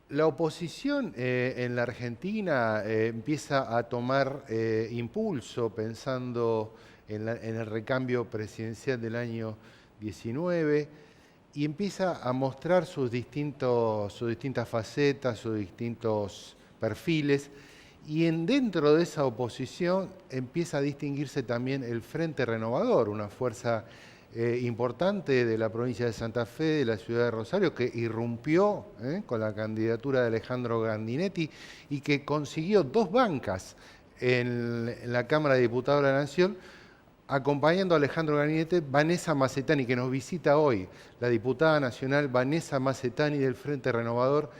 La oposición en la Argentina empieza a tomar impulso pensando en el recambio presidencial del año 19 y empieza a mostrar sus distintas facetas, sus distintos perfiles. Y dentro de esa oposición empieza a distinguirse también el Frente Renovador, una fuerza importante de la provincia de Santa Fe, de la ciudad de Rosario, que irrumpió con la candidatura de Alejandro Grandinetti y que consiguió 2 bancas en la Cámara de Diputados de la Nación, acompañando a Alejandro Grandinetti, Vanessa Macetani, que nos visita hoy, la diputada nacional Vanessa Macetani del Frente Renovador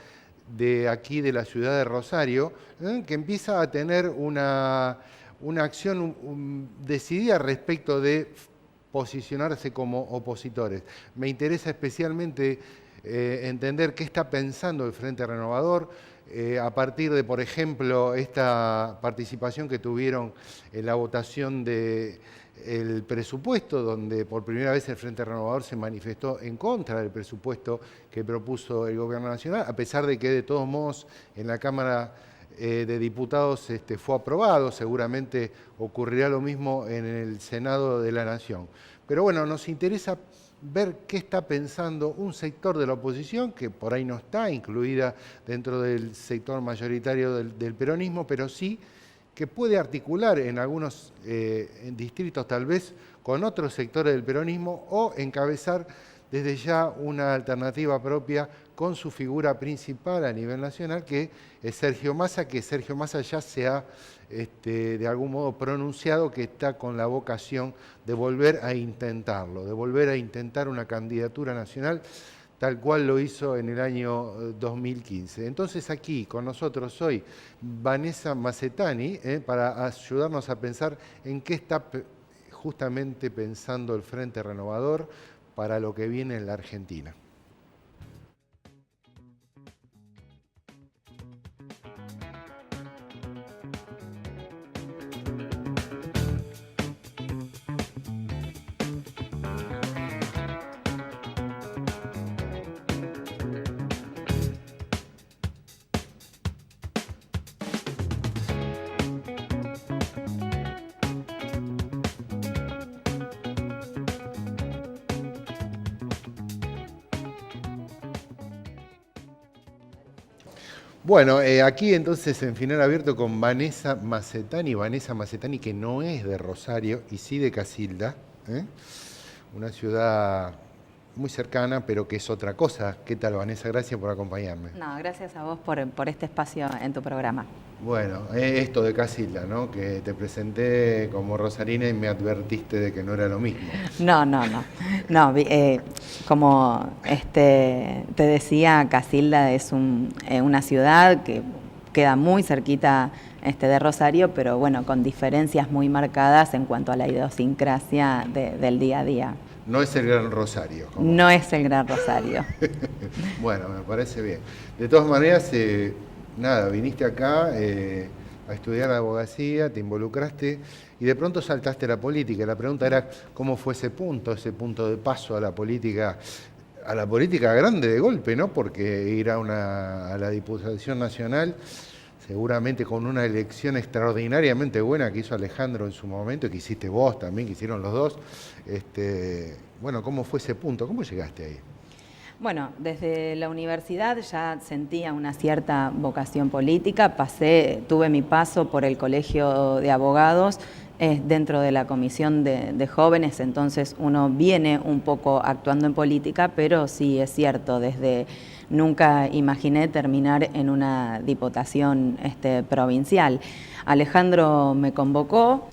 de aquí de la ciudad de Rosario, que empieza a tener una acción decidida respecto de posicionarse como opositores. Me interesa especialmente entender qué está pensando el Frente Renovador a partir de, por ejemplo, esta participación que tuvieron en la votación del presupuesto, donde por primera vez el Frente Renovador se manifestó en contra del presupuesto que propuso el Gobierno Nacional, a pesar de que de todos modos en la Cámara de Diputados fue aprobado. Seguramente ocurrirá lo mismo en el Senado de la Nación. Pero bueno, nos interesa ver qué está pensando un sector de la oposición, que por ahí no está incluida dentro del sector mayoritario del peronismo, pero sí que puede articular en algunos en distritos tal vez con otros sectores del peronismo o encabezar desde ya una alternativa propia con su figura principal a nivel nacional, que es Sergio Massa, que Sergio Massa ya se ha de algún modo pronunciado que está con la vocación de volver a intentarlo, de volver a intentar una candidatura nacional tal cual lo hizo en el año 2015. Entonces aquí con nosotros hoy Vanessa Macetani, para ayudarnos a pensar en qué está justamente pensando el Frente Renovador para lo que viene en la Argentina. Bueno, aquí entonces en Final Abierto con Vanessa Macetani que no es de Rosario y sí de Casilda, una ciudad muy cercana, pero que es otra cosa. ¿Qué tal, Vanessa? Gracias por acompañarme. No, gracias a vos por este espacio en tu programa. Bueno, esto de Casilda, ¿no? Que te presenté como rosarina y me advertiste de que no era lo mismo. No. Como te decía, Casilda es una ciudad que queda muy cerquita de Rosario, pero bueno, con diferencias muy marcadas en cuanto a la idiosincrasia del día a día. No es el Gran Rosario. No es el Gran Rosario. Bueno, me parece bien. De todas maneras, nada, viniste acá a estudiar abogacía, te involucraste y de pronto saltaste a la política. La pregunta era cómo fue ese punto de paso a la política grande de golpe, ¿no? Porque ir a la Diputación Nacional, seguramente con una elección extraordinariamente buena que hizo Alejandro en su momento, que hiciste vos también, que hicieron los dos. Bueno, ¿cómo fue ese punto? ¿Cómo llegaste ahí? Bueno, desde la universidad ya sentía una cierta vocación política, tuve mi paso por el Colegio de Abogados dentro de la comisión de jóvenes, entonces uno viene un poco actuando en política, pero sí es cierto, nunca imaginé terminar en una diputación provincial. Alejandro me convocó,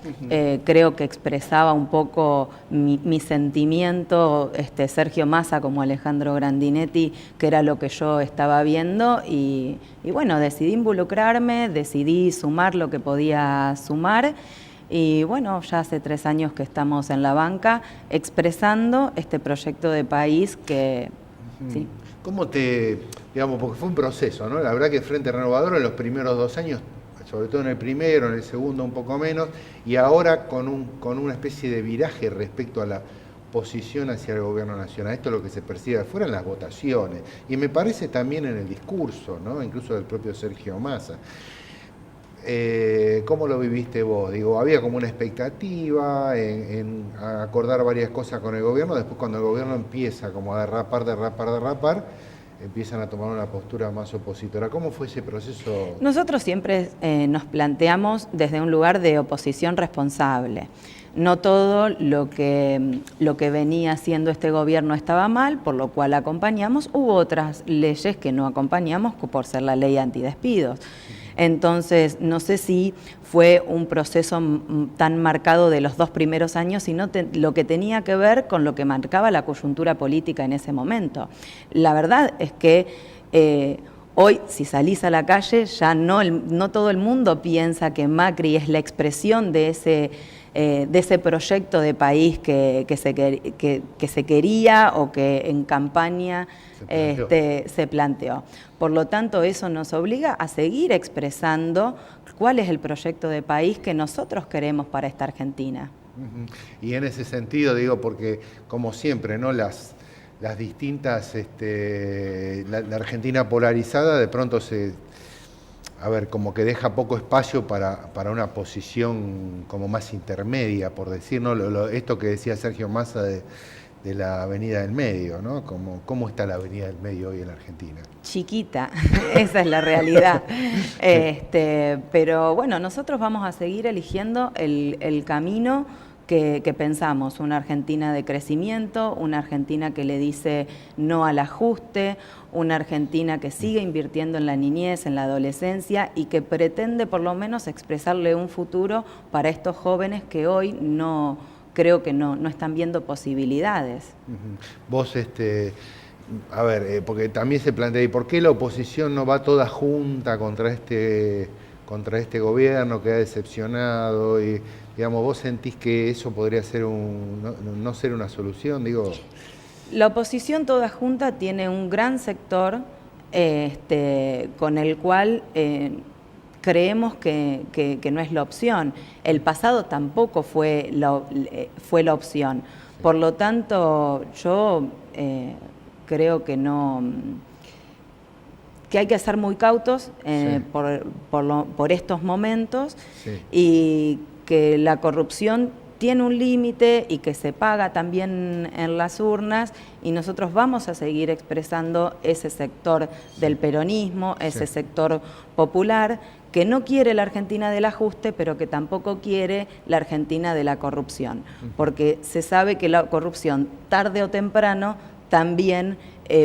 creo que expresaba un poco mi sentimiento, Sergio Massa como Alejandro Grandinetti, que era lo que yo estaba viendo, y bueno, decidí involucrarme, decidí sumar lo que podía sumar, y bueno, ya hace 3 años que estamos en la banca expresando este proyecto de país que... ¿sí? ¿Cómo digamos, porque fue un proceso, ¿no? La verdad que el Frente Renovador en los primeros 2 años, sobre todo en el primero, en el segundo un poco menos, y ahora con una especie de viraje respecto a la disposición hacia el gobierno nacional. Esto es lo que se percibe afuera en las votaciones. Y me parece también en el discurso, ¿no? Incluso del propio Sergio Massa. ¿Cómo lo viviste vos? Digo, había como una expectativa en acordar varias cosas con el gobierno, después cuando el gobierno empieza como a derrapar, empiezan a tomar una postura más opositora. ¿Cómo fue ese proceso? Nosotros siempre nos planteamos desde un lugar de oposición responsable. No todo lo que venía haciendo este gobierno estaba mal, por lo cual acompañamos. Hubo otras leyes que no acompañamos por ser la ley antidespidos. Entonces, no sé si fue un proceso tan marcado de los 2 primeros años, sino lo que tenía que ver con lo que marcaba la coyuntura política en ese momento. La verdad es que hoy, si salís a la calle, ya no todo el mundo piensa que Macri es la expresión de ese proyecto de país que se quería o que en campaña se planteó. Por lo tanto, eso nos obliga a seguir expresando cuál es el proyecto de país que nosotros queremos para esta Argentina. Y en ese sentido, digo, porque como siempre, ¿no? Las distintas, la Argentina polarizada de pronto como que deja poco espacio para una posición como más intermedia, por decir, ¿no? Esto que decía Sergio Massa de la Avenida del Medio, ¿no? ¿Cómo está la Avenida del Medio hoy en la Argentina? Chiquita, esa es la realidad. Pero bueno, nosotros vamos a seguir eligiendo el camino que pensamos, una Argentina de crecimiento, una Argentina que le dice no al ajuste, una Argentina que sigue invirtiendo en la niñez, en la adolescencia y que pretende por lo menos expresarle un futuro para estos jóvenes que hoy creo que no están viendo posibilidades. Vos, porque también se plantea, ¿y por qué la oposición no va toda junta contra este gobierno que ha decepcionado? Y, digamos, ¿vos sentís que eso podría ser no ser una solución? Digo, la oposición toda junta tiene un gran sector con el cual creemos que no es la opción. El pasado tampoco fue la opción. Por lo tanto, yo creo que que hay que ser muy cautos por estos momentos y que la corrupción tiene un límite y que se paga también en las urnas y nosotros vamos a seguir expresando ese sector del peronismo, ese sector popular que no quiere la Argentina del ajuste, pero que tampoco quiere la Argentina de la corrupción, porque se sabe que la corrupción tarde o temprano también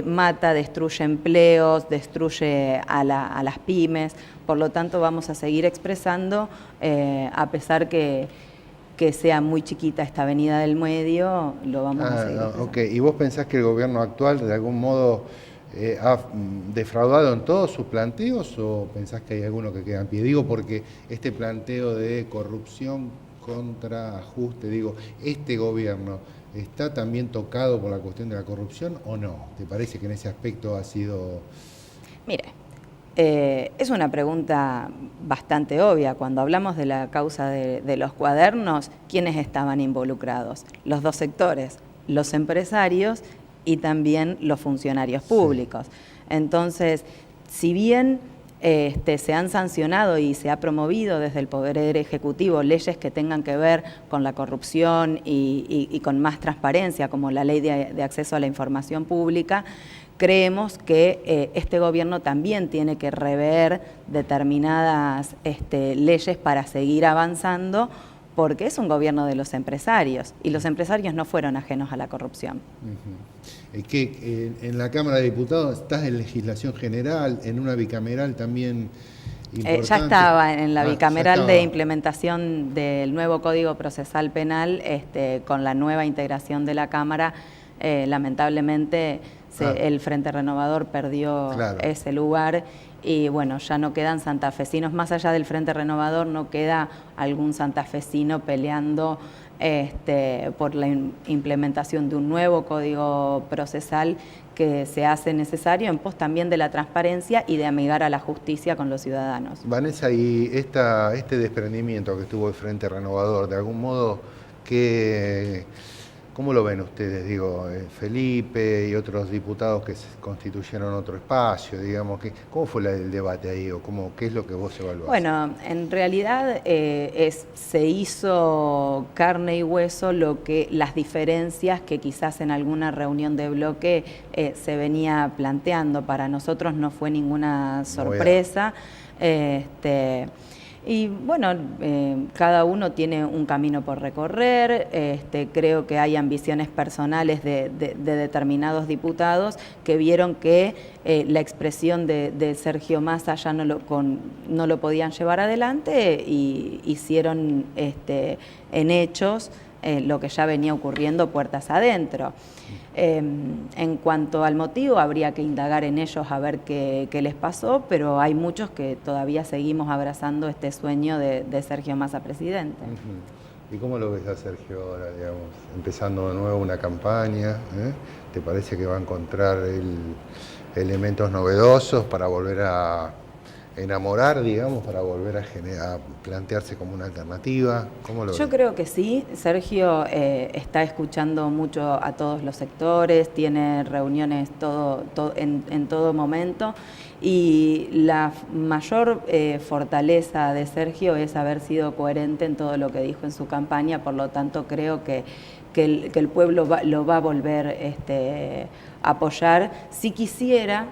mata, destruye empleos, destruye a las pymes, por lo tanto vamos a seguir expresando, a pesar que sea muy chiquita esta Avenida del Medio, lo vamos a seguir expresando. Okay. ¿Y vos pensás que el gobierno actual de algún modo ha defraudado en todos sus planteos o pensás que hay alguno que queda en pie? Digo porque este planteo de corrupción contra ajuste, digo, ¿este gobierno está también tocado por la cuestión de la corrupción o no? ¿Te parece que en ese aspecto ha sido...? Mire, es una pregunta bastante obvia. Cuando hablamos de la causa de los cuadernos, ¿quiénes estaban involucrados? Los dos sectores, los empresarios y también los funcionarios públicos. Entonces, si bien se han sancionado y se ha promovido desde el Poder Ejecutivo leyes que tengan que ver con la corrupción y con más transparencia, como la Ley de Acceso a la Información Pública, creemos que este gobierno también tiene que rever determinadas leyes para seguir avanzando, porque es un gobierno de los empresarios, y los empresarios no fueron ajenos a la corrupción. En la Cámara de Diputados estás en legislación general, en una bicameral también importante. Ya estaba en la bicameral de implementación del nuevo Código Procesal Penal, con la nueva integración de la Cámara, lamentablemente el Frente Renovador perdió ese lugar y bueno, ya no quedan santafesinos, más allá del Frente Renovador no queda algún santafesino peleando por la implementación de un nuevo código procesal que se hace necesario en pos también de la transparencia y de amigar a la justicia con los ciudadanos. Vanessa, y este desprendimiento que tuvo el Frente Renovador, de algún modo, ¿Cómo lo ven ustedes? Digo, Felipe y otros diputados que constituyeron otro espacio, digamos, ¿cómo fue el debate ahí o qué es lo que vos evaluás? Bueno, en realidad se hizo carne y hueso las diferencias que quizás en alguna reunión de bloque se venía planteando. Para nosotros no fue ninguna sorpresa. Y bueno, cada uno tiene un camino por recorrer, creo que hay ambiciones personales de determinados diputados que vieron que la expresión de Sergio Massa ya no lo podían llevar adelante y hicieron en hechos lo que ya venía ocurriendo puertas adentro. En cuanto al motivo, habría que indagar en ellos a ver qué les pasó, pero hay muchos que todavía seguimos abrazando este sueño de Sergio Massa presidente. ¿Y cómo lo ves a Sergio ahora, digamos, empezando de nuevo una campaña? ¿Te parece que va a encontrar elementos novedosos para volver a enamorar, digamos, para volver a plantearse como una alternativa? ¿Cómo lo ves? Yo creo que sí. Sergio está escuchando mucho a todos los sectores, tiene reuniones en todo momento, y la mayor fortaleza de Sergio es haber sido coherente en todo lo que dijo en su campaña. Por lo tanto, creo que el pueblo lo va a volver a apoyar si quisiera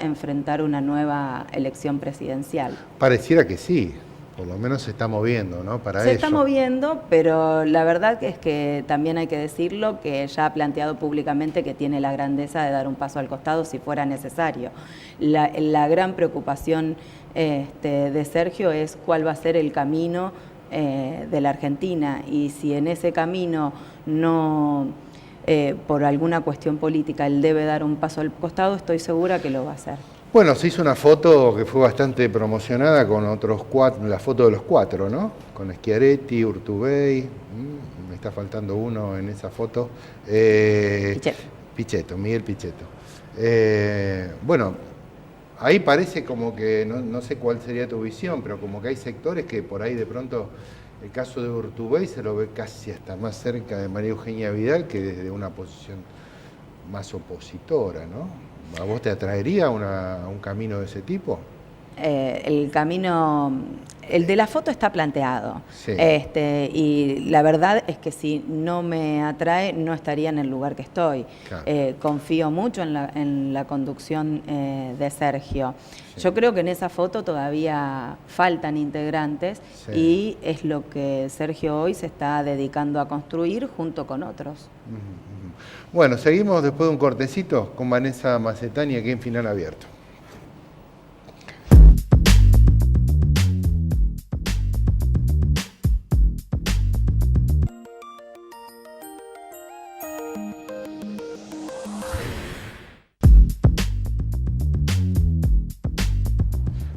enfrentar una nueva elección presidencial. Pareciera que sí, por lo menos se está moviendo, ¿no? Se está moviendo, pero la verdad es que también hay que decirlo, que ya ha planteado públicamente que tiene la grandeza de dar un paso al costado si fuera necesario. La gran preocupación de Sergio es cuál va a ser el camino de la Argentina, y si en ese camino no, por alguna cuestión política, él debe dar un paso al costado, estoy segura que lo va a hacer. Bueno, se hizo una foto que fue bastante promocionada con otros cuatro, la foto de los cuatro, ¿no? Con Schiaretti, Urtubey, me está faltando uno en esa foto. Pichetto, Miguel Pichetto. Bueno, ahí parece como que, no sé cuál sería tu visión, pero como que hay sectores que por ahí de pronto, el caso de Urtubey se lo ve casi hasta más cerca de María Eugenia Vidal que desde una posición más opositora, ¿no? ¿A vos te atraería un camino de ese tipo? El camino, el de la foto está planteado, sí. Y la verdad es que si no me atrae no estaría en el lugar que estoy. Claro. Confío mucho en la conducción de Sergio. Sí. Yo creo que en esa foto todavía faltan integrantes, sí. Y es lo que Sergio hoy se está dedicando a construir junto con otros. Bueno, seguimos después de un cortecito con Vanessa Macetani aquí en Final Abierto.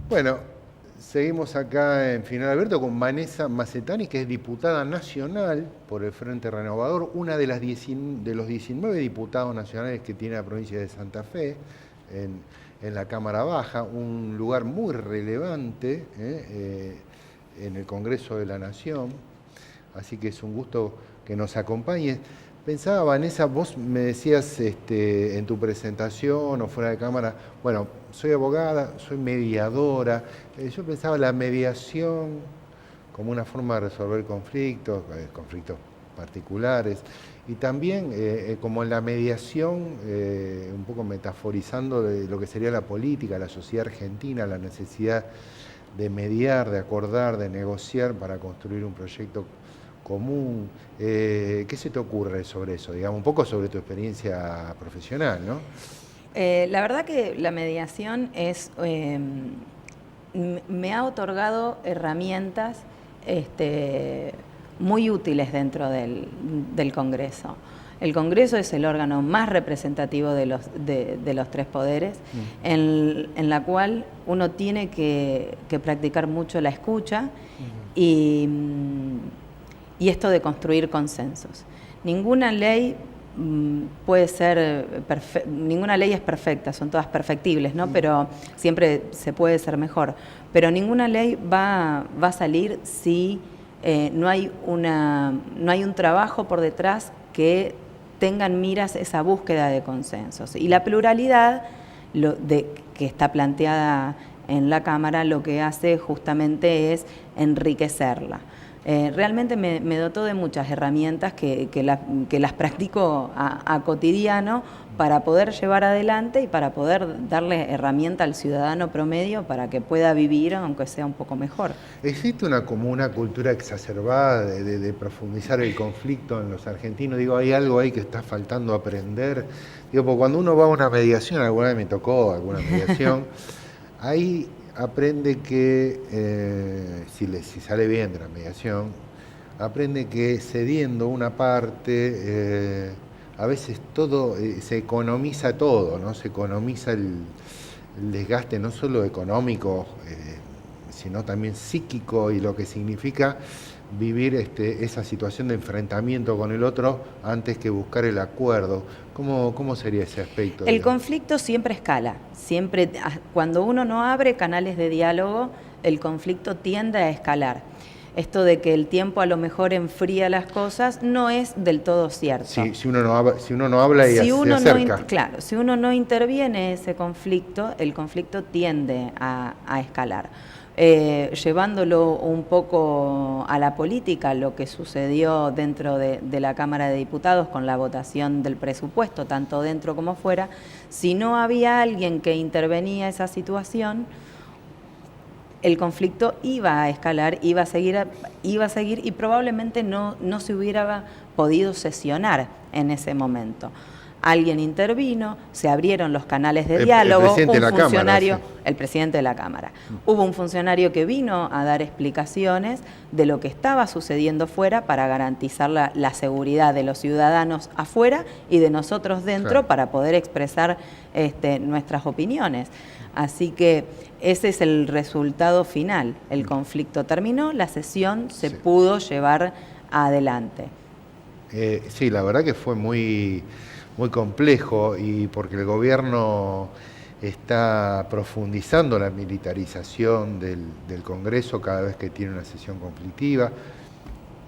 Bueno, seguimos acá en Final Abierto con Vanessa Macetani, que es diputada nacional por el Frente Renovador, una de los 19 diputados nacionales que tiene la provincia de Santa Fe en la Cámara Baja, un lugar muy relevante en el Congreso de la Nación, así que es un gusto que nos acompañes. Pensaba, Vanessa, vos me decías en tu presentación o fuera de cámara, bueno, soy abogada, soy mediadora. Yo pensaba la mediación como una forma de resolver conflictos particulares, y también como en la mediación, un poco metaforizando de lo que sería la política, la sociedad argentina, la necesidad de mediar, de acordar, de negociar para construir un proyecto común. ¿Qué se te ocurre sobre eso? Digamos, un poco sobre tu experiencia profesional, ¿no? La verdad que la mediación me ha otorgado herramientas muy útiles dentro del Congreso. El Congreso es el órgano más representativo de los tres poderes, en la cual uno tiene que practicar mucho la escucha y esto de construir consensos. Ninguna ley ninguna ley es perfecta, son todas perfectibles, ¿no? Pero siempre se puede ser mejor. Pero ninguna ley va a salir si no hay un trabajo por detrás que tengan miras esa búsqueda de consensos. Y la pluralidad que está planteada en la Cámara lo que hace justamente es enriquecerla. Realmente me dotó de muchas herramientas que las practico a cotidiano para poder llevar adelante y para poder darle herramienta al ciudadano promedio para que pueda vivir aunque sea un poco mejor. ¿Existe como una cultura exacerbada de profundizar el conflicto en los argentinos? Digo, ¿hay algo ahí que está faltando aprender? Digo, porque cuando uno va a una mediación, alguna vez me tocó alguna mediación, ahí aprende que, si sale bien de la mediación, aprende que cediendo una parte, a veces todo, se economiza todo, ¿no? Se economiza el desgaste no solo económico, sino también psíquico y lo que significa vivir esa situación de enfrentamiento con el otro antes que buscar el acuerdo. ¿Cómo sería ese aspecto? El conflicto siempre escala, siempre, cuando uno no abre canales de diálogo, el conflicto tiende a escalar. Esto de que el tiempo a lo mejor enfría las cosas no es del todo cierto. Sí, si uno no habla y se acerca. Claro, si uno no interviene ese conflicto, el conflicto tiende a escalar. Llevándolo un poco a la política, lo que sucedió dentro de la Cámara de Diputados con la votación del presupuesto, tanto dentro como fuera, si no había alguien que intervenía esa situación, el conflicto iba a escalar, iba a seguir y probablemente no se hubiera podido sesionar en ese momento. Alguien intervino, se abrieron los canales de diálogo, el presidente de la Cámara. Hubo un funcionario que vino a dar explicaciones de lo que estaba sucediendo fuera para garantizar la seguridad de los ciudadanos afuera y de nosotros dentro, claro, para poder expresar nuestras opiniones. Así que ese es el resultado final. El conflicto terminó, la sesión se pudo llevar adelante. Sí, la verdad que fue muy complejo, y porque el gobierno está profundizando la militarización del Congreso cada vez que tiene una sesión conflictiva.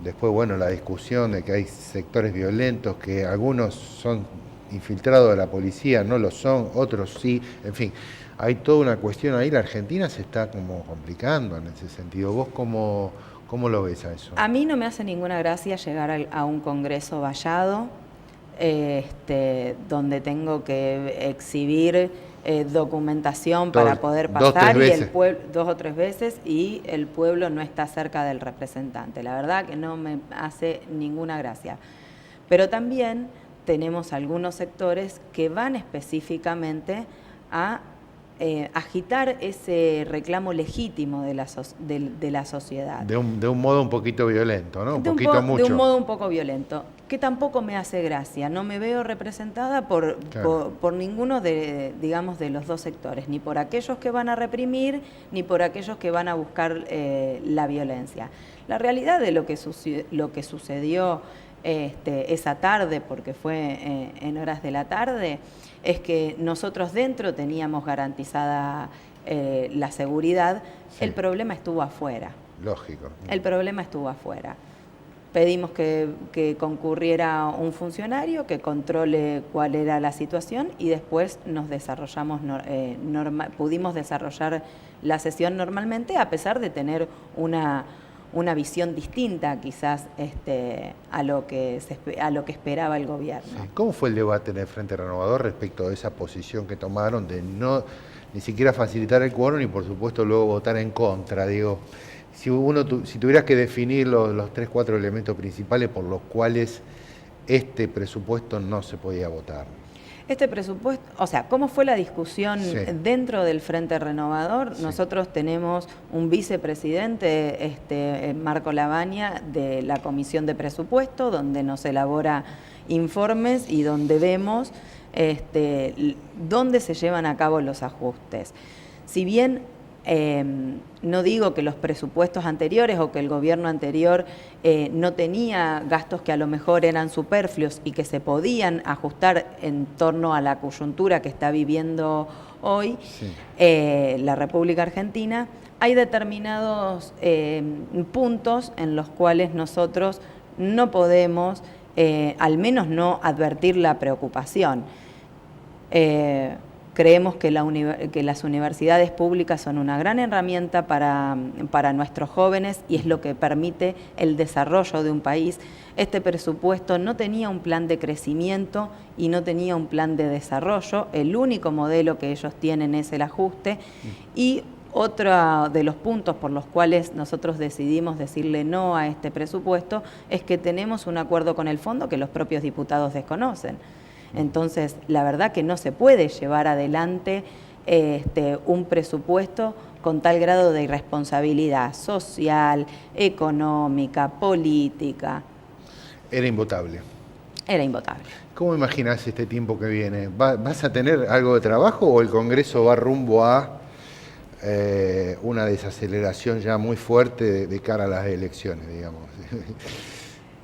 Después, bueno, la discusión de que hay sectores violentos, que algunos son infiltrados de la policía, no lo son, otros sí, en fin. Hay toda una cuestión ahí, la Argentina se está como complicando en ese sentido. ¿Vos cómo lo ves a eso? A mí no me hace ninguna gracia llegar a un Congreso vallado, donde tengo que exhibir documentación para poder pasar, y el pueblo 2 o 3 veces, y el pueblo no está cerca del representante. La verdad que no me hace ninguna gracia. Pero también tenemos algunos sectores que van específicamente a agitar ese reclamo legítimo de la sociedad. De un modo un poquito violento, ¿no? De un modo un poco violento, que tampoco me hace gracia. No me veo representada por ninguno de los dos sectores, ni por aquellos que van a reprimir, ni por aquellos que van a buscar la violencia. La realidad de lo que sucedió esa tarde, porque fue en horas de la tarde, es que nosotros dentro teníamos garantizada la seguridad. Sí. El problema estuvo afuera. Lógico. El problema estuvo afuera. Pedimos que concurriera un funcionario que controle cuál era la situación, y después pudimos desarrollar la sesión normalmente, a pesar de tener una visión distinta quizás a lo que esperaba el gobierno. Sí. ¿Cómo fue el debate en el Frente Renovador respecto de esa posición que tomaron de no ni siquiera facilitar el quórum y por supuesto luego votar en contra? Digo, si tuvieras que definir los 3 o 4 elementos principales por los cuales este presupuesto no se podía votar. Este presupuesto, o sea, ¿cómo fue la discusión dentro del Frente Renovador? Sí. Nosotros tenemos un vicepresidente, Marco Lavagna, de la Comisión de Presupuesto, donde nos elabora informes y donde vemos dónde se llevan a cabo los ajustes. Si bien no digo que los presupuestos anteriores o que el gobierno anterior no tenía gastos que a lo mejor eran superfluos y que se podían ajustar en torno a la coyuntura que está viviendo hoy la República Argentina, hay determinados puntos en los cuales nosotros no podemos al menos no advertir la preocupación. Creemos que las universidades públicas son una gran herramienta para nuestros jóvenes y es lo que permite el desarrollo de un país. Este presupuesto no tenía un plan de crecimiento y no tenía un plan de desarrollo. El único modelo que ellos tienen es el ajuste. Y otro de los puntos por los cuales nosotros decidimos decirle no a este presupuesto es que tenemos un acuerdo con el fondo que los propios diputados desconocen. Entonces, la verdad que no se puede llevar adelante un presupuesto con tal grado de irresponsabilidad social, económica, política. Era invotable. Era invotable. ¿Cómo imaginás este tiempo que viene? ¿Vas a tener algo de trabajo o el Congreso va rumbo a una desaceleración ya muy fuerte de cara a las elecciones, digamos?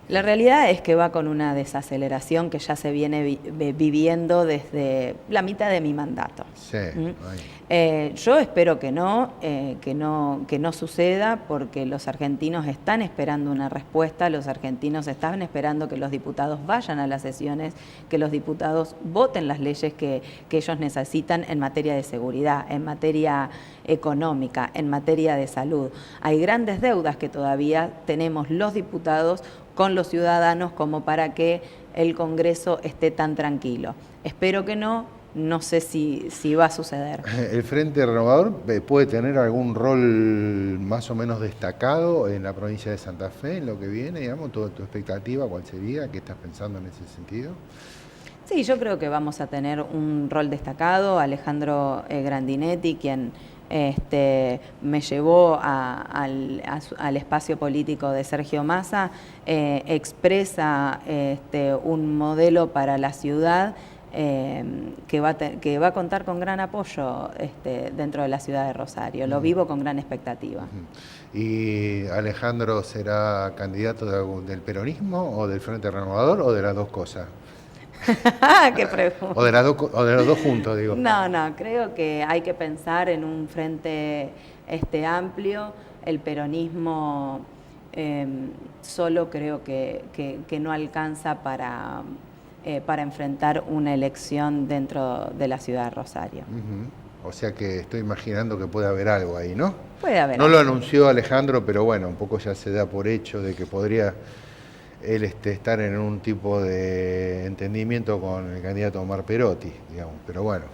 La realidad es que va con una desaceleración que ya se viene viviendo desde la mitad de mi mandato. Sí. Yo espero que no suceda, porque los argentinos están esperando una respuesta, los argentinos están esperando que los diputados vayan a las sesiones, que los diputados voten las leyes que ellos necesitan en materia de seguridad, en materia económica, en materia de salud. Hay grandes deudas que todavía tenemos los diputados con los ciudadanos como para que el Congreso esté tan tranquilo. Espero que no sé si va a suceder. ¿El Frente Renovador puede tener algún rol más o menos destacado en la provincia de Santa Fe en lo que viene, digamos? ¿Toda tu expectativa cuál sería? ¿Qué estás pensando en ese sentido? Sí, yo creo que vamos a tener un rol destacado. Alejandro Grandinetti, quien me llevó al espacio político de Sergio Massa, expresa un modelo para la ciudad que va a contar con gran apoyo dentro de la ciudad de Rosario. Lo vivo con gran expectativa. ¿Y Alejandro será candidato del peronismo o del Frente Renovador o de las dos cosas? ¿Qué pregunta? O de los dos juntos, digo. No, creo que hay que pensar en un frente amplio. El peronismo solo creo que no alcanza para enfrentar una elección dentro de la ciudad de Rosario. O sea que estoy imaginando que puede haber algo ahí, ¿no? Puede haber. No lo anunció Alejandro, pero bueno, un poco ya se da por hecho de que podría él estar en un tipo de entendimiento con el candidato Omar Perotti, digamos. Pero bueno,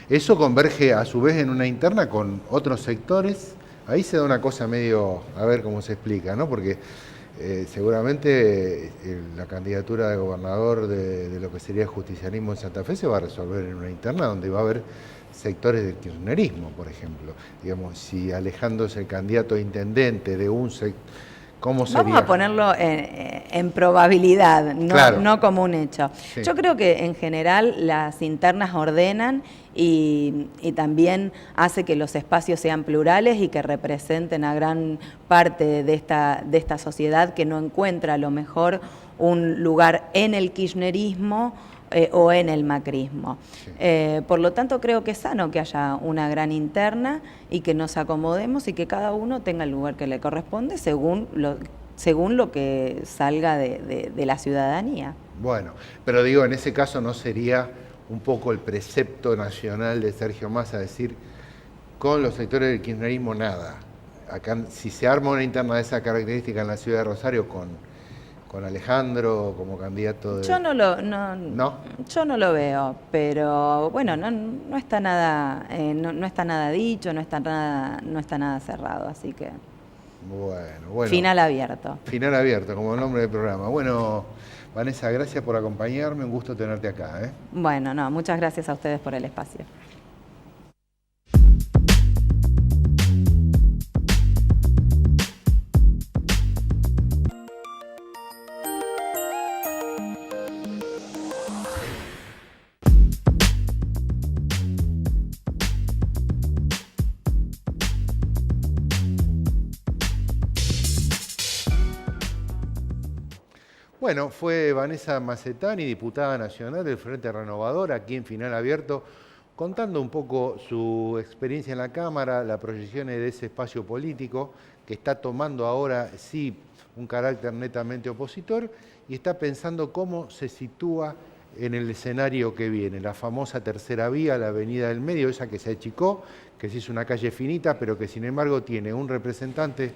eso converge a su vez en una interna con otros sectores. Ahí se da una cosa medio, a ver cómo se explica, ¿no? Porque seguramente la candidatura de gobernador de lo que sería el justicialismo en Santa Fe se va a resolver en una interna donde va a haber sectores del kirchnerismo, por ejemplo. Digamos, si Alejandro es el candidato a intendente de un sector, ¿cómo sería? Vamos a ponerlo en probabilidad, Claro. No como un hecho. Sí. Yo creo que en general las internas ordenan y también hace que los espacios sean plurales y que representen a gran parte de esta sociedad que no encuentra a lo mejor un lugar en el kirchnerismo o en el macrismo. Sí. Por lo tanto, creo que es sano que haya una gran interna y que nos acomodemos y que cada uno tenga el lugar que le corresponde según lo que salga de la ciudadanía. Bueno, pero digo, en ese caso no sería un poco el precepto nacional de Sergio Massa decir, con los sectores del kirchnerismo nada. Acá, si se arma una interna de esa característica en la ciudad de Rosario con Alejandro como candidato de... Yo no lo veo, pero bueno, no está nada, no está nada dicho, no está nada cerrado, así que Bueno. final abierto. Final abierto, como el nombre del programa. Bueno, Vanessa, gracias por acompañarme, un gusto tenerte acá, ¿eh? Bueno, muchas gracias a ustedes por el espacio. Bueno, fue Vanessa Macetani, diputada nacional del Frente Renovador, aquí en Final Abierto, contando un poco su experiencia en la Cámara, las proyecciones de ese espacio político que está tomando ahora, sí, un carácter netamente opositor y está pensando cómo se sitúa en el escenario que viene, la famosa tercera vía, la avenida del medio, esa que se achicó, que se hizo una calle finita, pero que sin embargo tiene un representante,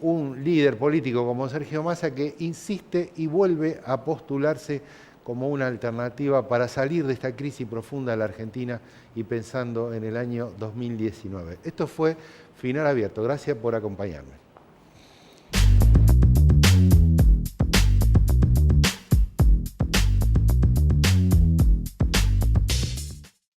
un líder político como Sergio Massa, que insiste y vuelve a postularse como una alternativa para salir de esta crisis profunda de la Argentina y pensando en el año 2019. Esto fue Final Abierto. Gracias por acompañarme.